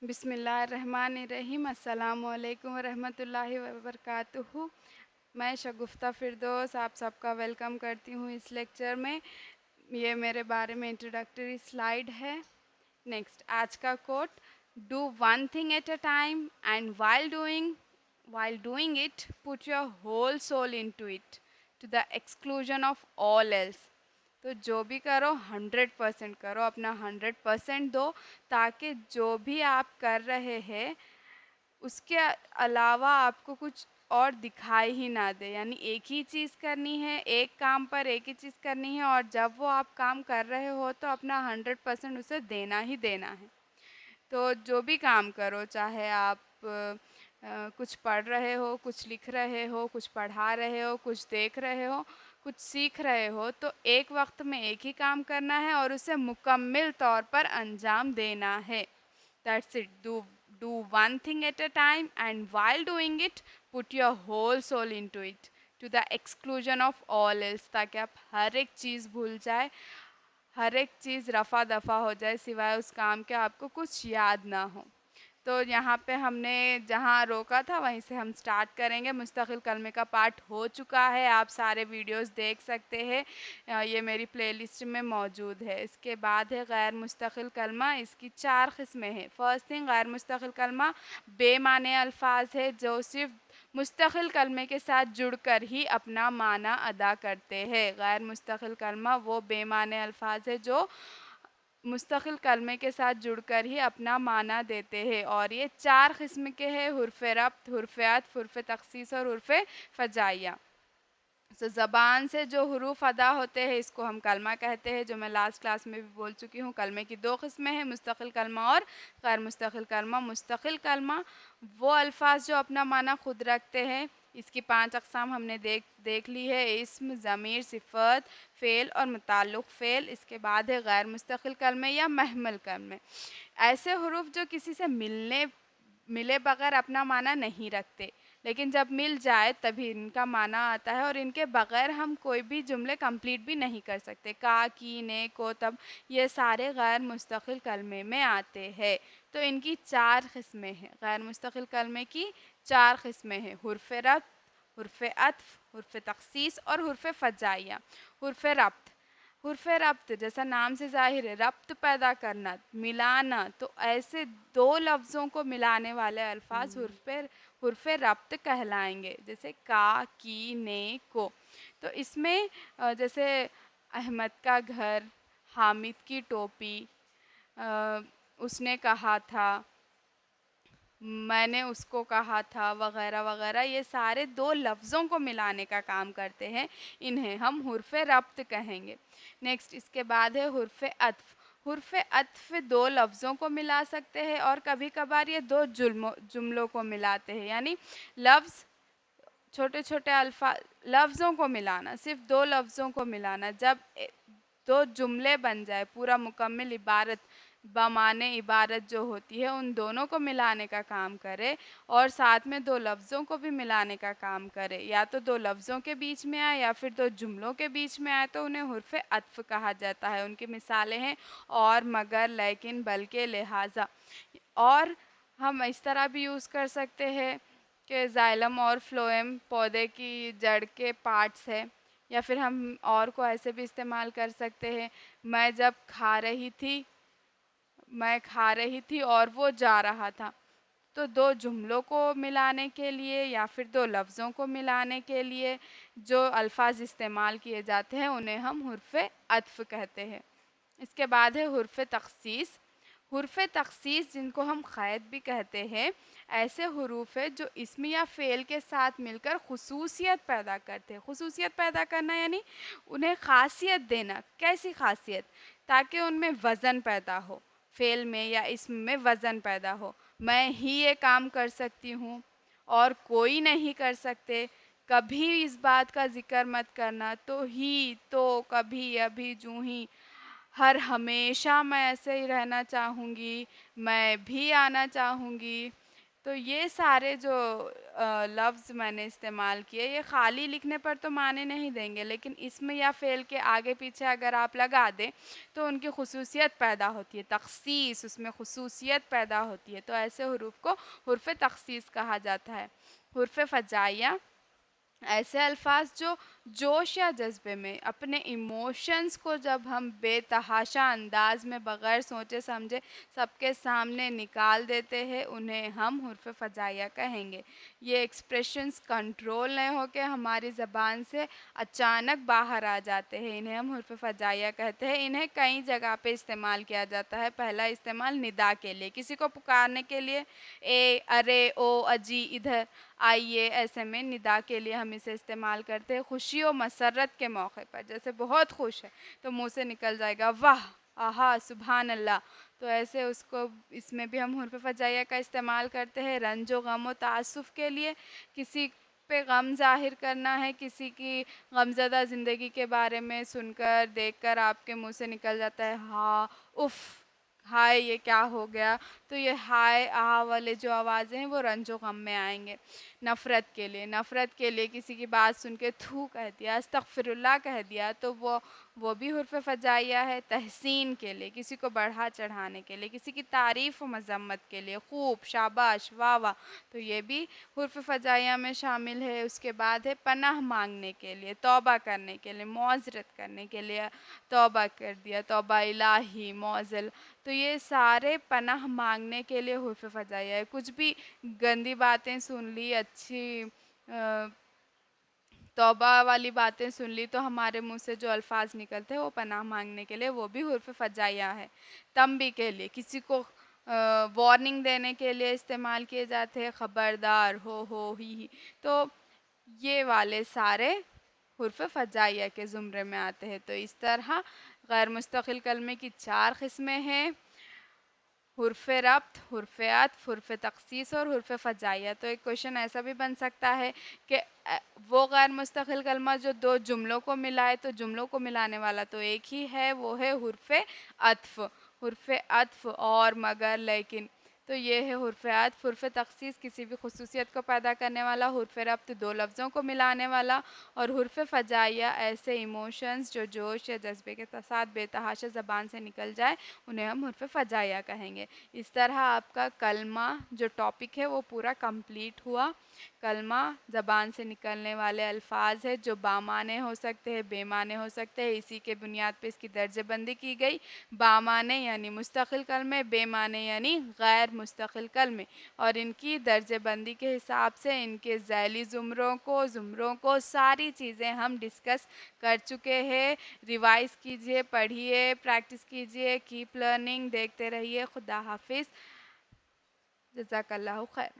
بسم اللہ الرحمن الرحیم السلام علیکم ورحمۃ اللہ وبرکاتہ۔ میں شگفتہ فردوس آپ سب کا ویلکم کرتی ہوں اس لیکچر میں۔ یہ میرے بارے میں انٹروڈکٹری سلائیڈ ہے۔ نیکسٹ، آج کا quote: do one thing at a time and while doing it put your whole soul into it to the exclusion of all else۔ تو جو بھی کرو 100% کرو، اپنا 100% دو، تاکہ جو بھی آپ کر رہے ہیں اس کے علاوہ آپ کو کچھ اور دکھائی ہی نہ دے۔ یعنی ایک ہی چیز کرنی ہے، ایک کام پر ایک ہی چیز کرنی ہے، اور جب وہ آپ کام کر رہے ہو تو اپنا 100% اسے دینا ہی دینا ہے۔ تو جو بھی کام کرو، چاہے آپ کچھ پڑھ رہے ہو، کچھ لکھ رہے ہو، کچھ پڑھا رہے ہو، کچھ دیکھ رہے ہو، کچھ سیکھ رہے ہو، تو ایک وقت میں ایک ہی کام کرنا ہے اور اسے مکمل طور پر انجام دینا ہے۔ That's it. Do one thing at a time, and while doing it, put your whole soul into it, to the exclusion of all else، تاکہ آپ ہر ایک چیز بھول جائے، ہر ایک چیز رفع دفع ہو جائے، سوائے اس کام کے آپ کو کچھ یاد نہ ہو۔ تو یہاں پہ ہم نے جہاں روکا تھا وہیں سے ہم سٹارٹ کریں گے۔ مستقل کلمے کا پارٹ ہو چکا ہے، آپ سارے ویڈیوز دیکھ سکتے ہیں، یہ میری پلے لسٹ میں موجود ہے۔ اس کے بعد ہے غیر مستقل کلمہ۔ اس کی 4 قسمیں ہیں۔ فرسٹ تھنگ، غیر مستقل کلمہ بے معنی الفاظ ہے جو صرف مستقل کلمے کے ساتھ جڑ کر ہی اپنا معنی ادا کرتے ہیں۔ غیر مستقل کلمہ وہ بے معنی الفاظ ہے جو مستقل کلمے کے ساتھ جڑ کر ہی اپنا معنی دیتے ہیں، اور یہ 4 قسم کے ہیں: حرف ربط، حرف عطف، حرف تخصیص اور حرف فجائیہ۔ زبان سے جو حروف ادا ہوتے ہیں اس کو ہم کلمہ کہتے ہیں، جو میں لاسٹ کلاس میں بھی بول چکی ہوں۔ کلمے کی 2 قسمیں ہیں: مستقل کلمہ اور غیر مستقل کلمہ۔ مستقل کلمہ وہ الفاظ جو اپنا معنی خود رکھتے ہیں۔ اس کی 5 اقسام ہم نے دیکھ لی ہے: اسم، ضمیر، صفت، فعل اور متعلق فعل۔ اس کے بعد ہے غیر مستقل کلمے یا محمل کلمے، ایسے حروف جو کسی سے ملے بغیر اپنا معنی نہیں رکھتے، لیکن جب مل جائے تبھی ان کا معنی آتا ہے، اور ان کے بغیر ہم کوئی بھی جملے کمپلیٹ بھی نہیں کر سکتے۔ کا، کی، نے، کو، تب، یہ سارے غیر مستقل کلمے میں آتے ہیں۔ تو ان کی 4 قسمیں ہیں۔ غیر مستقل کلمے کی 4 قسمیں ہیں: حرف ربط، حرف عطف، حرف تخصیص اور حرف فجائیہ۔ حرف ربط، حرف ربط جیسا نام سے ظاہر ہے، ربط پیدا کرنا، ملانا، تو ایسے 2 لفظوں کو ملانے والے الفاظ حرف ربط کہلائیں گے، جیسے کا، کی، نے، کو۔ تو اس میں جیسے احمد کا گھر، حامد کی ٹوپی، اس نے کہا تھا، میں نے اس کو کہا تھا، وغیرہ وغیرہ، یہ سارے 2 لفظوں کو ملانے کا کام کرتے ہیں، انہیں ہم حرف ربط کہیں گے۔ نیکسٹ، اس کے بعد ہے حرف عطف۔ حرف عطف 2 لفظوں کو ملا سکتے ہیں، اور کبھی کبھار یہ 2 جملوں کو ملاتے ہیں۔ یعنی لفظ، چھوٹے چھوٹے لفظوں کو ملانا، صرف 2 لفظوں کو ملانا، جب 2 جملے بن جائے، پورا مکمل عبارت، بمعنی عبارت جو ہوتی ہے، ان دونوں کو ملانے کا کام کرے، اور ساتھ میں 2 لفظوں کو بھی ملانے کا کام کرے، یا تو 2 لفظوں کے بیچ میں آئے یا پھر 2 جملوں کے بیچ میں آئے، تو انہیں حرف عطف کہا جاتا ہے۔ ان کی مثالیں ہیں اور، مگر، لیکن، بلکہ، لہٰذا۔ اور ہم اس طرح بھی یوز کر سکتے ہیں کہ زائلم اور فلوئم پودے کی جڑ کے پارٹس ہے، یا پھر ہم اور کو ایسے بھی استعمال کر سکتے ہیں: میں جب کھا رہی تھی اور وہ جا رہا تھا۔ تو 2 جملوں کو ملانے کے لیے یا پھر 2 لفظوں کو ملانے کے لیے جو الفاظ استعمال کیے جاتے ہیں انہیں ہم حرف عطف کہتے ہیں۔ اس کے بعد ہے حرف تخصیص۔ حرف تخصیص، جن کو ہم قید بھی کہتے ہیں، ایسے حروف ہیں جو اسم یا فعل کے ساتھ مل کر خصوصیت پیدا کرتے ہیں۔ خصوصیت پیدا کرنا یعنی انہیں خاصیت دینا۔ کیسی خاصیت؟ تاکہ ان میں وزن پیدا ہو، فعل میں یا اسم میں وزن پیدا ہو۔ میں ہی یہ کام کر سکتی ہوں اور کوئی نہیں کر سکتے، کبھی اس بات کا ذکر مت کرنا، تو ہی، تو، کبھی، ابھی، جوں ہی، ہر ہمیشہ میں ایسے ہی رہنا چاہوں گی، میں بھی آنا چاہوں گی، تو یہ سارے جو لفظ میں نے استعمال کیے یہ خالی لکھنے پر تو معنی نہیں دیں گے، لیکن اسم یا فعل کے آگے پیچھے اگر آپ لگا دیں تو ان کی خصوصیت پیدا ہوتی ہے، تخصیص، اس میں خصوصیت پیدا ہوتی ہے، تو ایسے حروف کو حرف تخصیص کہا جاتا ہے۔ حرف فجائیہ ایسے الفاظ جو جوش یا جذبے میں اپنے ایموشنز کو جب ہم بے تحاشا انداز میں بغیر سوچے سمجھے سب کے سامنے نکال دیتے ہیں، انہیں ہم حرف فجائیہ کہیں گے۔ یہ ایکسپریشنز کنٹرول نہیں ہو کے ہماری زبان سے اچانک باہر آ جاتے ہیں، انہیں ہم حرف فجائیہ کہتے ہیں۔ انہیں کئی جگہ پہ استعمال کیا جاتا ہے۔ پہلا استعمال ندا کے لیے، کسی کو پکارنے کے لیے، اے، ارے، او، اجی، ادھر آئیے، ایسے میں ندا کے لیے ہم اسے استعمال کرتے ہیں۔ خوشی و مسرت کے موقع پر، جیسے بہت خوش ہے تو منہ سے نکل جائے گا واہ، آہا، سبحان اللہ، تو ایسے اس میں بھی ہم حرف فجائیہ کا استعمال کرتے ہیں۔ رنج و غم و تعاسف کے لیے، کسی پہ غم ظاہر کرنا ہے، کسی کی غمزدہ زندگی کے بارے میں سن کر دیکھ کر آپ کے منہ سے نکل جاتا ہے ہاں، اف، ہائے یہ کیا ہو گیا، تو یہ ہائے آہا والے جو آوازیں ہیں وہ رنج و غم میں آئیں گے۔ نفرت کے لیے کسی کی بات سن کے تھو کہہ دیا، استغفر اللہ کہہ دیا، تو وہ بھی حرف فجائیہ ہے۔ تحسین کے لیے، کسی کو بڑھا چڑھانے کے لیے، کسی کی تعریف و مذمت کے لیے، خوب، شاباش، واہ واہ، تو یہ بھی حرف فجائیہ میں شامل ہے۔ اس کے بعد ہے پناہ مانگنے کے لیے، توبہ کرنے کے لیے، معذرت کرنے کے لیے، توبہ کر دیا، توبہ الہی، معذل، تو یہ سارے پناہ مانگنے کے لیے حرف فجائیہ ہے۔ کچھ بھی گندی باتیں سن لی، اچھی توبہ والی باتیں سن لی تو ہمارے منہ سے جو الفاظ نکلتے ہیں وہ پناہ مانگنے کے لیے، وہ بھی حرف فجائیہ ہے۔ تنبیہ کے لیے، کسی کو وارننگ دینے کے لیے استعمال کیے جاتے ہیں، خبردار، ہو ہی، تو یہ والے سارے حرف فجائیہ کے زمرے میں آتے ہیں۔ تو اس طرح غیر مستقل کلمے کی 4 قسمیں ہیں: حرف ربط، حرف عطف، حرف تخصیص اور حرف فجائیہ۔ تو ایک کوشچن ایسا بھی بن سکتا ہے کہ وہ غیر مستقل کلمہ جو 2 جملوں کو ملائے، تو جملوں کو ملانے والا تو ایک ہی ہے، وہ ہے حرف عطف۔ حرف عطف اور، مگر، لیکن، تو یہ ہے حرف عطف۔ حرف تخصیص کسی بھی خصوصیت کو پیدا کرنے والا، حرف ربط 2 لفظوں کو ملانے والا، اور حرف فجائیہ ایسے ایموشنز جو جوش یا جذبے کے ساتھ بے تحاشا زبان سے نکل جائے، انہیں ہم حرف فجائیہ کہیں گے۔ اس طرح آپ کا کلمہ جو ٹاپک ہے وہ پورا کمپلیٹ ہوا۔ کلمہ زبان سے نکلنے والے الفاظ ہے جو بامعنی ہو سکتے ہیں، بے معنی ہو سکتے ہیں، اسی کے بنیاد پہ اس کی درجہ بندی کی گئی۔ بامعنی یعنی مستقل کلمے، بے معنی یعنی غیر مستقل کلمے، اور ان کی درجہ بندی کے حساب سے ان کے ذیلی زمروں کو ساری چیزیں ہم ڈسکس کر چکے ہیں۔ ریوائز کیجئے، پڑھیے، پریکٹس کیجئے، کیپ لرننگ، دیکھتے رہیے۔ خدا حافظ، جزاک اللہ خیر۔